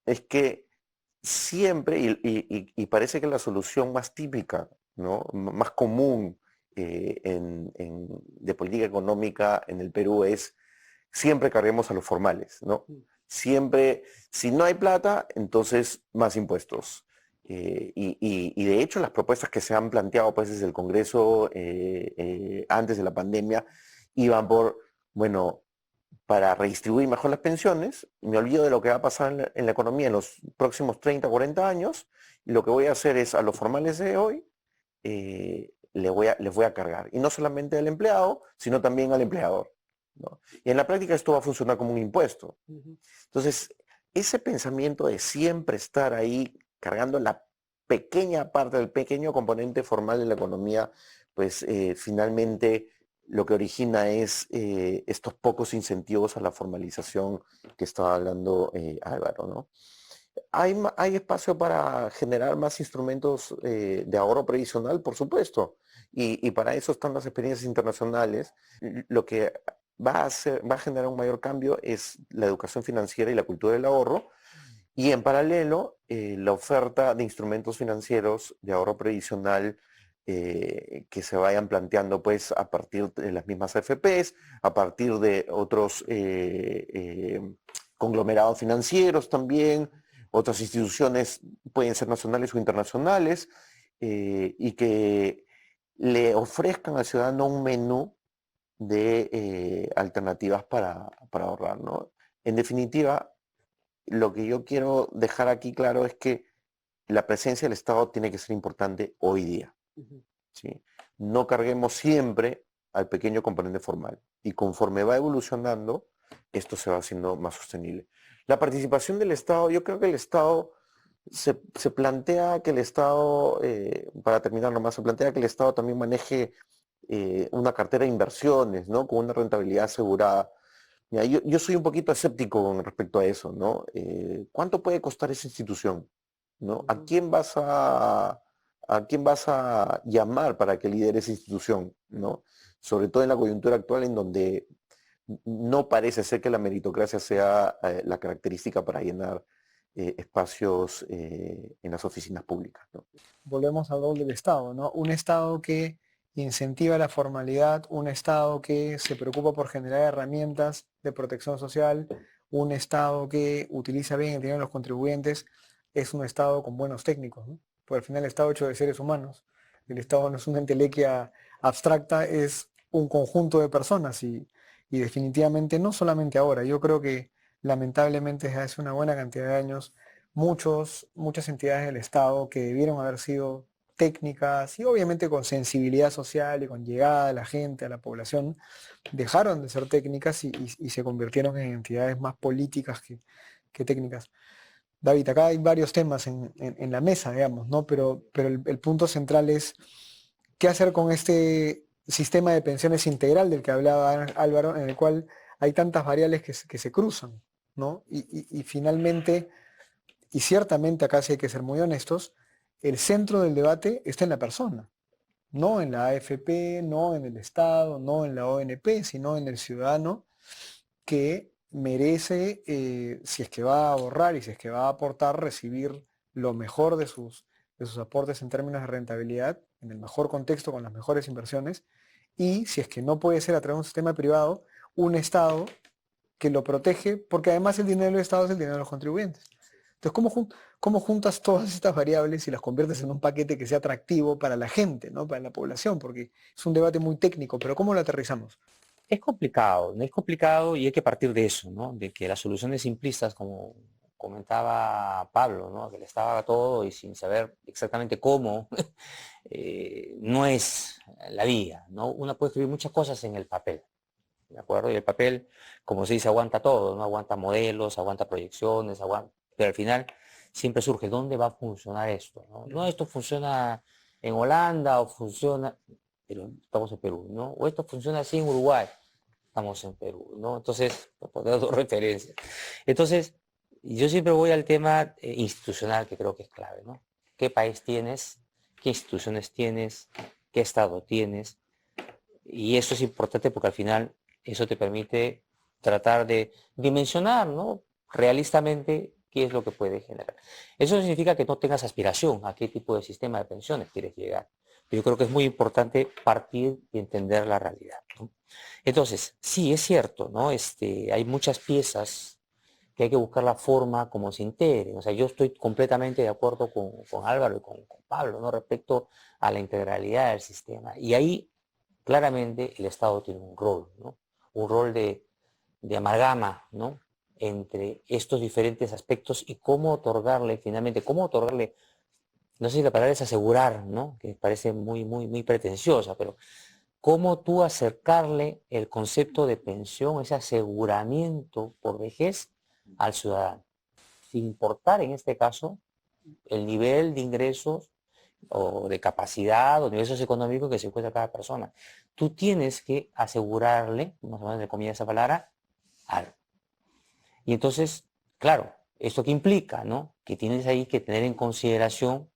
C: es que siempre, y parece que la solución más típica, ¿no? Más común de política económica en el Perú es siempre carguemos a los formales, ¿no? Siempre, si no hay plata, entonces más impuestos. Y de hecho las propuestas que se han planteado pues, desde el Congreso antes de la pandemia iban por, bueno, para redistribuir mejor las pensiones, me olvido de lo que va a pasar en la economía en los próximos 30, 40 años, y lo que voy a hacer es a los formales de hoy, les voy a cargar. Y no solamente al empleado, sino también al empleador, ¿no? Y en la práctica esto va a funcionar como un impuesto. Entonces, ese pensamiento de siempre estar ahí cargando la pequeña parte del pequeño componente formal de la economía, pues finalmente lo que origina es estos pocos incentivos a la formalización que estaba hablando Álvaro, ¿no? Hay espacio para generar más instrumentos de ahorro previsional, por supuesto, y para eso están las experiencias internacionales. Lo que va a generar un mayor cambio es la educación financiera y la cultura del ahorro, y en paralelo la oferta de instrumentos financieros de ahorro previsional que se vayan planteando pues a partir de las mismas AFPs, a partir de otros conglomerados financieros también, otras instituciones pueden ser nacionales o internacionales, y que le ofrezcan al ciudadano un menú de alternativas para ahorrar, ¿no? En definitiva, lo que yo quiero dejar aquí claro es que la presencia del Estado tiene que ser importante hoy día, ¿sí? No carguemos siempre al pequeño componente formal, y conforme va evolucionando, esto se va haciendo más sostenible. La participación del Estado, yo creo que el Estado se plantea que el Estado, para terminar nomás, se plantea que el Estado también maneje una cartera de inversiones, ¿no? Con una rentabilidad asegurada. Mira, yo soy un poquito escéptico con respecto a eso, ¿no? ¿Cuánto puede costar esa institución? ¿No? ¿A quién vas a llamar para que lidere esa institución? ¿No? Sobre todo en la coyuntura actual en donde no parece ser que la meritocracia sea la característica para llenar espacios en las oficinas públicas, ¿no?
A: Volvemos al rol del Estado, ¿no? Un Estado que incentiva la formalidad, un Estado que se preocupa por generar herramientas de protección social, un Estado que utiliza bien el dinero de los contribuyentes, es un Estado con buenos técnicos, ¿no? Porque al final el Estado hecho de seres humanos. El Estado no es una entelequia abstracta, es un conjunto de personas y definitivamente no solamente ahora. Yo creo que lamentablemente desde hace una buena cantidad de años muchas entidades del Estado que debieron haber sido técnicas y obviamente con sensibilidad social y con llegada a la gente, a la población, dejaron de ser técnicas y se convirtieron en entidades más políticas que técnicas. David, acá hay varios temas en la mesa, digamos, ¿no? Pero el punto central es qué hacer con este sistema de pensiones integral del que hablaba Álvaro, en el cual hay tantas variables que se cruzan, ¿no? Y finalmente, y ciertamente acá sí hay que ser muy honestos, el centro del debate está en la persona, no en la AFP, no en el Estado, no en la ONP, sino en el ciudadano que merece, si es que va a ahorrar y si es que va a aportar, recibir lo mejor de sus aportes en términos de rentabilidad, en el mejor contexto, con las mejores inversiones, y si es que no puede ser a través de un sistema privado, un Estado que lo protege, porque además el dinero del Estado es el dinero de los contribuyentes. Entonces, ¿cómo juntas todas estas variables y las conviertes en un paquete que sea atractivo para la gente, ¿no? Para la población? Porque es un debate muy técnico, pero ¿cómo lo aterrizamos?
D: Es complicado, no es complicado y hay que partir de eso, ¿no? De que las soluciones simplistas, como comentaba Pablo, ¿no? Que le estaba todo y sin saber exactamente cómo, no es la vía, ¿no? Uno puede escribir muchas cosas en el papel, ¿de acuerdo? Y el papel, como se dice, aguanta todo, ¿no? Aguanta modelos, aguanta proyecciones, pero al final siempre surge, ¿dónde va a funcionar esto? ¿No? No, esto funciona en Holanda o funciona, pero estamos en Perú, ¿no? O esto funciona así en Uruguay, estamos en Perú, ¿no? Entonces, por poner dos referencias. Entonces, yo siempre voy al tema institucional, que creo que es clave, ¿no? ¿Qué país tienes? ¿Qué instituciones tienes? ¿Qué estado tienes? Y eso es importante porque al final eso te permite tratar de dimensionar, ¿no? Realistamente qué es lo que puede generar. Eso no significa que no tengas aspiración a qué tipo de sistema de pensiones quieres llegar. Pero yo creo que es muy importante partir y entender la realidad, ¿no? Entonces, sí, es cierto, ¿no? Hay muchas piezas que hay que buscar la forma como se integren. O sea, yo estoy completamente de acuerdo con Álvaro y con Pablo, ¿no? Respecto a la integralidad del sistema. Y ahí, claramente, el Estado tiene un rol, ¿no? Un rol de amalgama, ¿no? Entre estos diferentes aspectos y cómo otorgarle, finalmente, no sé si la palabra es asegurar, ¿no? Que parece muy pretenciosa, pero cómo tú acercarle el concepto de pensión, ese aseguramiento por vejez al ciudadano, sin importar en este caso el nivel de ingresos o de capacidad o niveles económicos que se encuentra cada persona. Tú tienes que asegurarle, más o menos de comillas esa palabra, algo. Y entonces, claro, ¿esto qué implica, no? Que tienes ahí que tener en consideración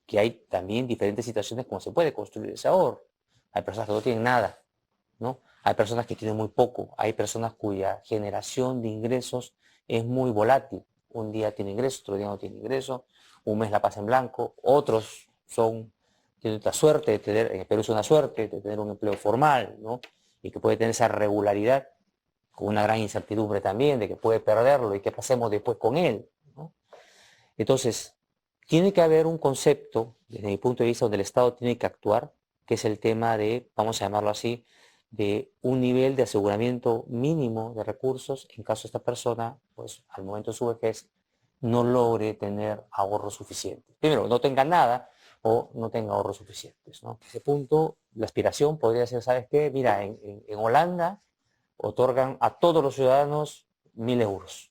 D: que hay también diferentes situaciones como se puede construir ese ahorro. Hay personas que no tienen nada, ¿no? Hay personas que tienen muy poco, hay personas cuya generación de ingresos es muy volátil. Un día tiene ingresos, otro día no tiene ingresos, un mes la pasa en blanco, otros tienen la suerte de tener, en el Perú es una suerte de tener un empleo formal, ¿no? Y que puede tener esa regularidad, con una gran incertidumbre también de que puede perderlo y qué pasemos después con él, ¿no? Entonces, tiene que haber un concepto, desde mi punto de vista, donde el Estado tiene que actuar, que es el tema de, vamos a llamarlo así, de un nivel de aseguramiento mínimo de recursos en caso esta persona, pues al momento de su vejez, no logre tener ahorros suficientes. Primero, no tenga nada o no tenga ahorros suficientes, ¿no? En ese punto, la aspiración podría ser, ¿sabes qué? Mira, en Holanda otorgan a todos los ciudadanos 1.000 euros.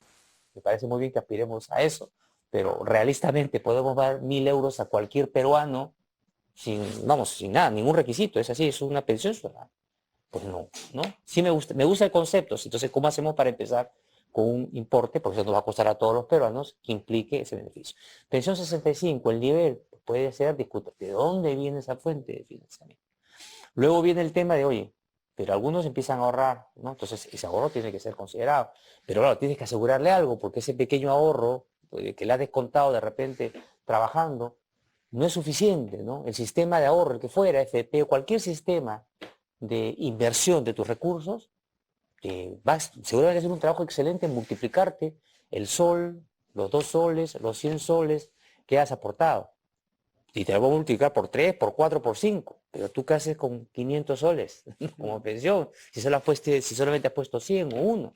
D: Me parece muy bien que aspiremos a eso, pero realistamente podemos dar 1.000 euros a cualquier peruano sin nada, ningún requisito, es así, es una pensión ciudadana. Pues no, ¿no? Sí me gusta el concepto, entonces ¿cómo hacemos para empezar con un importe, porque eso nos va a costar a todos los peruanos, que implique ese beneficio? Pensión 65, el nivel puede ser discutido, ¿de dónde viene esa fuente de financiamiento? Luego viene el tema de, oye, pero algunos empiezan a ahorrar, ¿no? Entonces ese ahorro tiene que ser considerado, pero claro, tienes que asegurarle algo, porque ese pequeño ahorro que le has descontado de repente trabajando, no es suficiente, ¿no? El sistema de ahorro, el que fuera, FP o cualquier sistema de inversión de tus recursos, seguramente hacer un trabajo excelente en multiplicarte el sol, los 2 soles, los 100 soles que has aportado. Y te lo voy a multiplicar por 3, por 4, por 5. Pero tú qué haces con 500 soles como pensión, si solamente has puesto 100 o 1.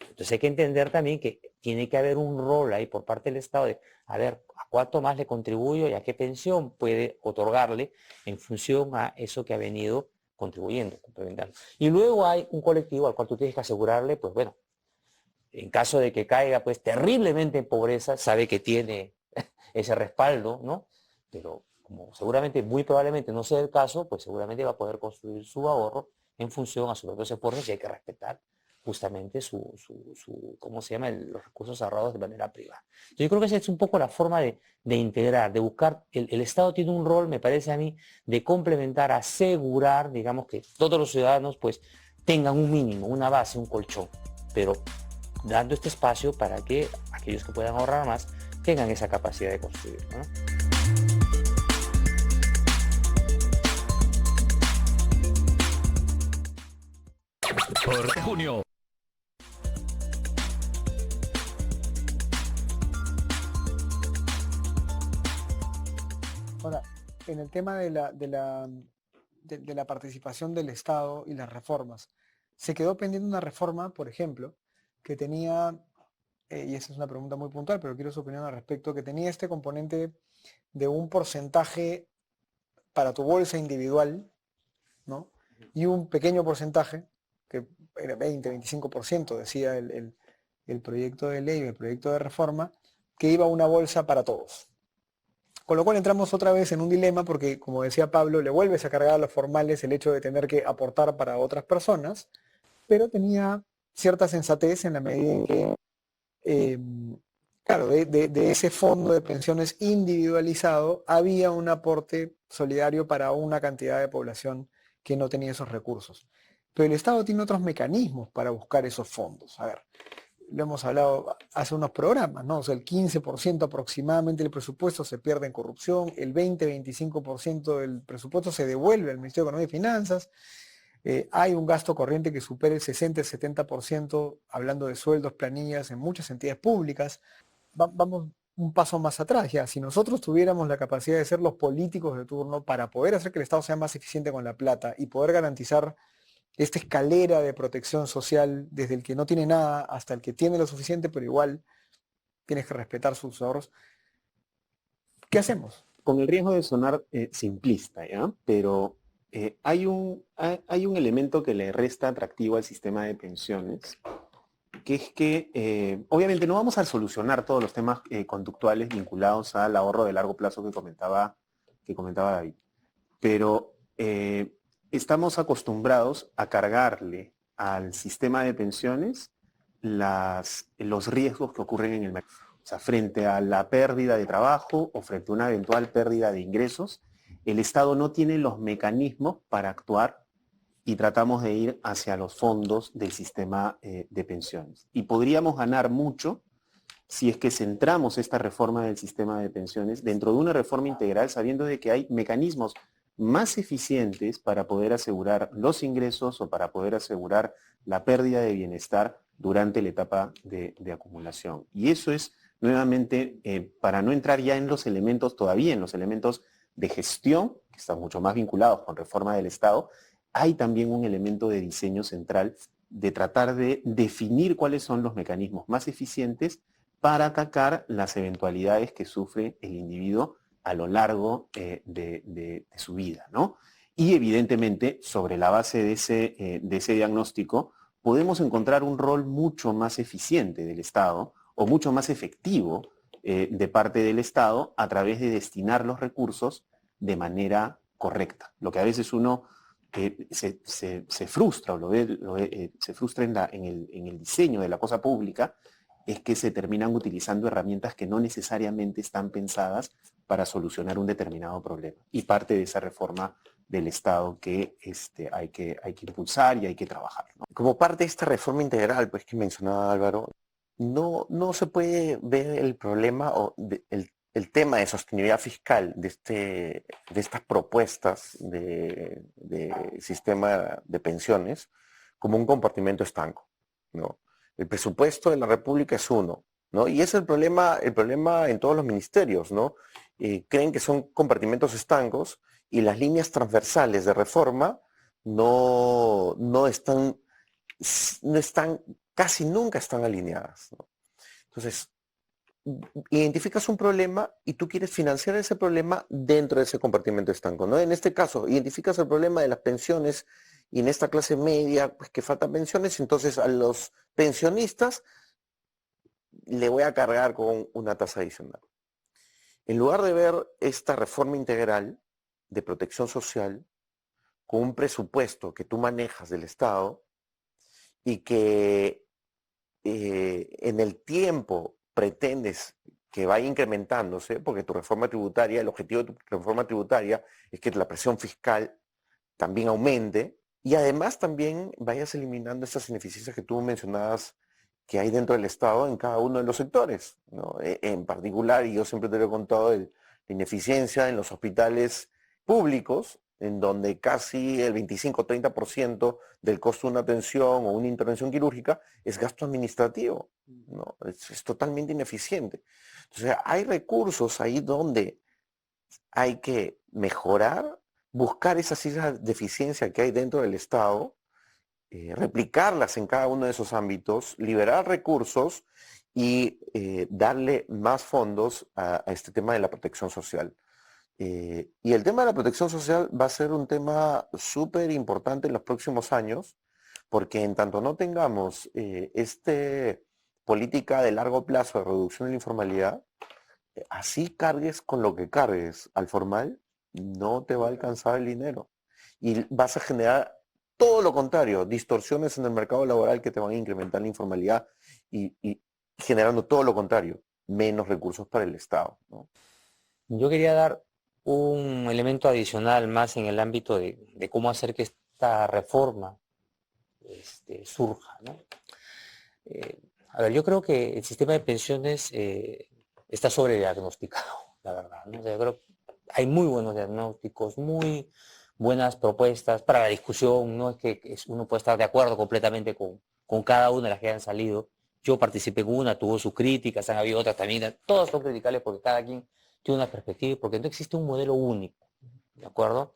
D: Entonces hay que entender también que tiene que haber un rol ahí por parte del Estado de, a ver, ¿a cuánto más le contribuyo y a qué pensión puede otorgarle en función a eso que ha venido contribuyendo, complementando? Y luego hay un colectivo al cual tú tienes que asegurarle, pues bueno, en caso de que caiga pues terriblemente en pobreza, sabe que tiene ese respaldo, ¿no? Pero como seguramente, muy probablemente no sea el caso, pues seguramente va a poder construir su ahorro en función a sus propios esfuerzos y hay que respetar justamente ¿cómo se llama? Los recursos ahorrados de manera privada. Entonces, yo creo que esa es un poco la forma de integrar, de buscar, el Estado tiene un rol, me parece a mí, de complementar, asegurar, digamos, que todos los ciudadanos pues tengan un mínimo, una base, un colchón, pero dando este espacio para que aquellos que puedan ahorrar más tengan esa capacidad de construir, ¿no?
E: Por junio.
A: Ahora, en el tema de la participación del Estado y las reformas, se quedó pendiente una reforma, por ejemplo, que tenía, y esa es una pregunta muy puntual, pero quiero su opinión al respecto, que tenía este componente de un porcentaje para tu bolsa individual, ¿no? Y un pequeño porcentaje, que era 20-25%, decía el proyecto de ley, el proyecto de reforma, que iba a una bolsa para todos. Con lo cual entramos otra vez en un dilema porque, como decía Pablo, le vuelves a cargar a los formales el hecho de tener que aportar para otras personas, pero tenía cierta sensatez en la medida en que, eh, claro, de ese fondo de pensiones individualizado había un aporte solidario para una cantidad de población que no tenía esos recursos. Pero el Estado tiene otros mecanismos para buscar esos fondos. A ver, lo hemos hablado hace unos programas, ¿no? O sea, el 15% aproximadamente del presupuesto se pierde en corrupción, el 20-25% del presupuesto se devuelve al Ministerio de Economía y Finanzas, hay un gasto corriente que supera el 60-70%, hablando de sueldos, planillas en muchas entidades públicas. Vamos un paso más atrás ya, si nosotros tuviéramos la capacidad de ser los políticos de turno para poder hacer que el Estado sea más eficiente con la plata y poder garantizar esta escalera de protección social desde el que no tiene nada hasta el que tiene lo suficiente, pero igual tienes que respetar sus ahorros. ¿Qué hacemos?
B: Con el riesgo de sonar simplista, ¿ya? Pero hay un elemento que le resta atractivo al sistema de pensiones, que es que obviamente no vamos a solucionar todos los temas conductuales vinculados al ahorro de largo plazo que comentaba David, pero estamos acostumbrados a cargarle al sistema de pensiones los riesgos que ocurren en el mercado. O sea, frente a la pérdida de trabajo o frente a una eventual pérdida de ingresos, el Estado no tiene los mecanismos para actuar y tratamos de ir hacia los fondos del sistema de pensiones. Y podríamos ganar mucho si es que centramos esta reforma del sistema de pensiones dentro de una reforma integral, sabiendo de que hay mecanismos más eficientes para poder asegurar los ingresos o para poder asegurar la pérdida de bienestar durante la etapa de acumulación. Y eso es, nuevamente, para no entrar ya en los elementos, todavía en los elementos de gestión, que están mucho más vinculados con reforma del Estado, hay también un elemento de diseño central de tratar de definir cuáles son los mecanismos más eficientes para atacar las eventualidades que sufre el individuo a lo largo de su vida, ¿no? Y evidentemente, sobre la base de ese diagnóstico, podemos encontrar un rol mucho más eficiente del Estado o mucho más efectivo de parte del Estado a través de destinar los recursos de manera correcta. Lo que a veces uno se frustra o se frustra en el diseño de la cosa pública es que se terminan utilizando herramientas que no necesariamente están pensadas para solucionar un determinado problema. Y parte de esa reforma del Estado que hay que impulsar y hay que trabajar, ¿no?
C: Como parte de esta reforma integral, pues que mencionaba Álvaro, no se puede ver el problema o el tema de sostenibilidad fiscal de estas propuestas de sistema de pensiones como un compartimento estanco, ¿no? El presupuesto de la República es uno, ¿no? Y es el problema en todos los ministerios, ¿no? Creen que son compartimentos estancos y las líneas transversales de reforma no están, casi nunca están alineadas, ¿no? Entonces, identificas un problema y tú quieres financiar ese problema dentro de ese compartimento estanco, ¿no? En este caso, identificas el problema de las pensiones y en esta clase media, pues que faltan pensiones, entonces a los pensionistas le voy a cargar con una tasa adicional. En lugar de ver esta reforma integral de protección social con un presupuesto que tú manejas del Estado y que en el tiempo pretendes que vaya incrementándose, porque tu reforma tributaria, el objetivo de tu reforma tributaria es que la presión fiscal también aumente y además también vayas eliminando estas ineficiencias que tú mencionabas que hay dentro del Estado en cada uno de los sectores, ¿no? En particular, y yo siempre te lo he contado, la ineficiencia en los hospitales públicos, en donde casi el 25-30% del costo de una atención o una intervención quirúrgica es gasto administrativo, ¿no? Es totalmente ineficiente. O sea, hay recursos ahí donde hay que mejorar, buscar esas islas de eficiencia que hay dentro del Estado, replicarlas en cada uno de esos ámbitos, liberar recursos y darle más fondos a este tema de la protección social. Y el tema de la protección social va a ser un tema súper importante en los próximos años, porque en tanto no tengamos esta política de largo plazo de reducción de la informalidad, así cargues con lo que cargues al formal, no te va a alcanzar el dinero. Y vas a generar todo lo contrario, distorsiones en el mercado laboral que te van a incrementar la informalidad y generando todo lo contrario, menos recursos para el Estado, ¿no?
D: Yo quería dar un elemento adicional más en el ámbito de cómo hacer que esta reforma surja, ¿no? A ver, yo creo que el sistema de pensiones está sobrediagnosticado, la verdad, ¿no? O sea, yo creo que hay muy buenos diagnósticos, muy buenas propuestas para la discusión. No es que uno puede estar de acuerdo completamente con cada una de las que han salido. Yo participé en una, tuvo sus críticas, han habido otras también, todas son criticables porque cada quien tiene una perspectiva y porque no existe un modelo único, ¿de acuerdo?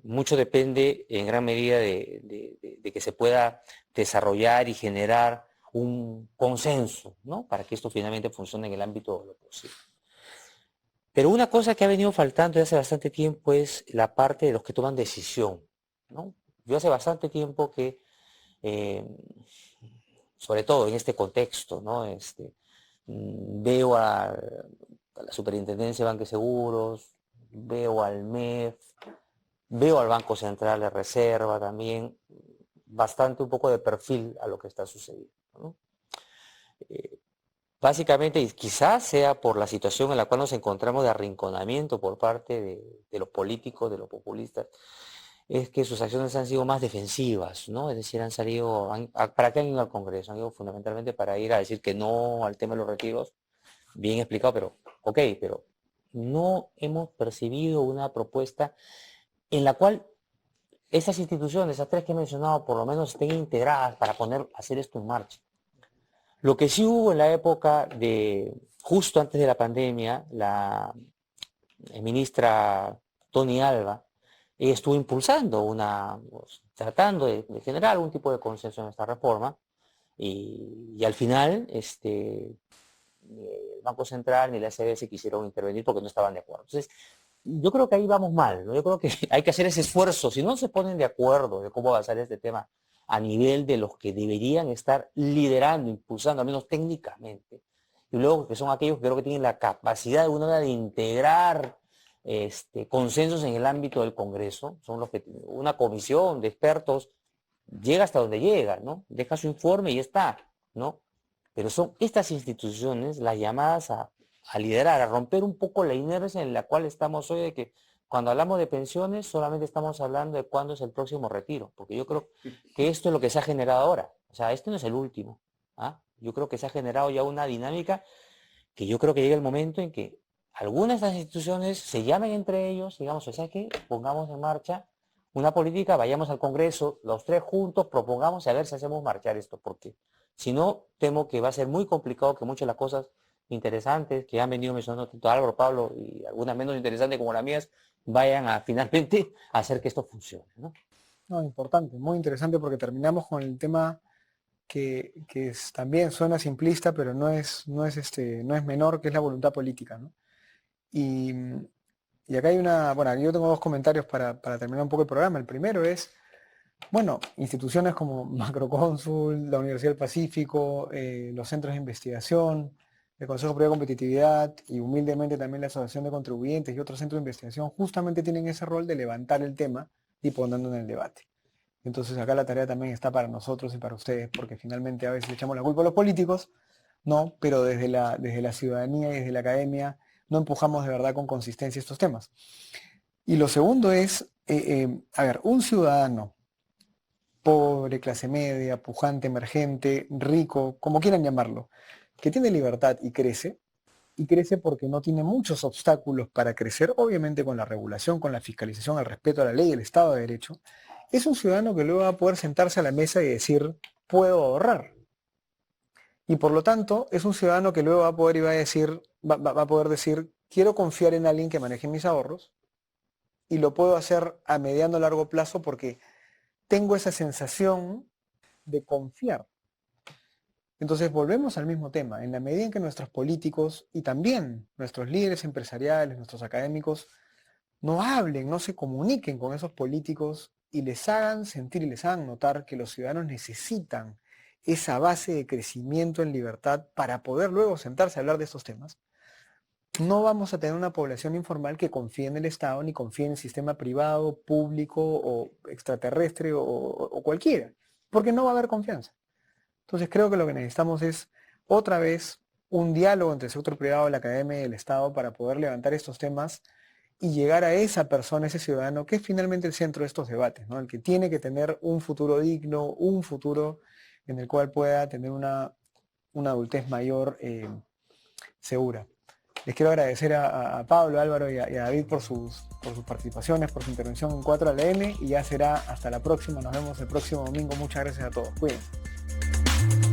D: Mucho depende en gran medida de que se pueda desarrollar y generar un consenso, ¿no? Para que esto finalmente funcione en el ámbito de lo posible. Pero una cosa que ha venido faltando desde hace bastante tiempo es la parte de los que toman decisión, ¿no? Yo hace bastante tiempo que, sobre todo en este contexto, ¿no? Veo a la Superintendencia de Banca y Seguros, veo al MEF, veo al Banco Central de Reserva también, bastante un poco de perfil a lo que está sucediendo, ¿no? Básicamente, y quizás sea por la situación en la cual nos encontramos de arrinconamiento por parte de los políticos, de los populistas, es que sus acciones han sido más defensivas, ¿no? Es decir, han salido, ¿para qué han ido al Congreso? Han ido fundamentalmente para ir a decir que no al tema de los retiros, bien explicado, pero ok, pero no hemos percibido una propuesta en la cual esas instituciones, esas tres que he mencionado, por lo menos estén integradas para hacer esto en marcha. Lo que sí hubo en la época justo antes de la pandemia, la ministra Tony Alva, ella estuvo impulsando tratando de generar algún tipo de consenso en esta reforma, y al final ni el Banco Central ni la SBS quisieron intervenir porque no estaban de acuerdo. Entonces, yo creo que ahí vamos mal, ¿no? Yo creo que hay que hacer ese esfuerzo. Si no se ponen de acuerdo de cómo avanzar este tema a nivel de los que deberían estar liderando, impulsando, al menos técnicamente, y luego que son aquellos que creo que tienen la capacidad de alguna manera de integrar consensos en el ámbito del Congreso, son los que una comisión de expertos llega hasta donde llega, ¿no? Deja su informe y está, ¿no? Pero son estas instituciones las llamadas a liderar, a romper un poco la inercia en la cual estamos hoy, de que cuando hablamos de pensiones solamente estamos hablando de cuándo es el próximo retiro, porque yo creo que esto es lo que se ha generado ahora. O sea, este no es el último, ¿ah? Yo creo que se ha generado ya una dinámica que yo creo que llega el momento en que algunas de estas instituciones se llamen entre ellos, digamos, o sea, que pongamos en marcha una política, vayamos al Congreso, los tres juntos, propongamos y a ver si hacemos marchar esto, porque si no, temo que va a ser muy complicado que muchas de las cosas interesantes que han venido mencionando tanto Álvaro, Pablo y algunas menos interesantes como las mías, vayan a finalmente hacer que esto funcione, ¿no?
A: No, importante, muy interesante, porque terminamos con el tema que también suena simplista, pero no es menor, que es la voluntad política, ¿no? Y acá hay bueno, yo tengo dos comentarios para terminar un poco el programa. El primero es, bueno, instituciones como Macrocónsul, la Universidad del Pacífico, los centros de investigación, el Consejo Superior de Competitividad y humildemente también la Asociación de Contribuyentes y otros centros de investigación justamente tienen ese rol de levantar el tema y ponerlo en el debate. Entonces acá la tarea también está para nosotros y para ustedes, porque finalmente a veces le echamos la culpa a los políticos, no, pero desde la ciudadanía y desde la academia no empujamos de verdad con consistencia estos temas. Y lo segundo es, a ver, un ciudadano pobre, clase media, pujante, emergente, rico, como quieran llamarlo, que tiene libertad y crece porque no tiene muchos obstáculos para crecer, obviamente con la regulación, con la fiscalización, el respeto a la ley, el Estado de Derecho, es un ciudadano que luego va a poder sentarse a la mesa y decir, puedo ahorrar. Y por lo tanto, es un ciudadano que luego va a poder decir, quiero confiar en alguien que maneje mis ahorros y lo puedo hacer a mediano o largo plazo porque tengo esa sensación de confiar. Entonces volvemos al mismo tema. En la medida en que nuestros políticos y también nuestros líderes empresariales, nuestros académicos, no hablen, no se comuniquen con esos políticos y les hagan sentir y les hagan notar que los ciudadanos necesitan esa base de crecimiento en libertad para poder luego sentarse a hablar de estos temas, no vamos a tener una población informal que confíe en el Estado ni confíe en el sistema privado, público o extraterrestre o cualquiera, porque no va a haber confianza. Entonces creo que lo que necesitamos es otra vez un diálogo entre el sector privado, la academia y el Estado para poder levantar estos temas y llegar a esa persona, ese ciudadano, que es finalmente el centro de estos debates, ¿no? El que tiene que tener un futuro digno, un futuro en el cual pueda tener una adultez mayor segura. Les quiero agradecer a Pablo, Álvaro y a David por sus participaciones, por su intervención en 4 a la N, y ya será hasta la próxima. Nos vemos el próximo domingo. Muchas gracias a todos. Cuídense.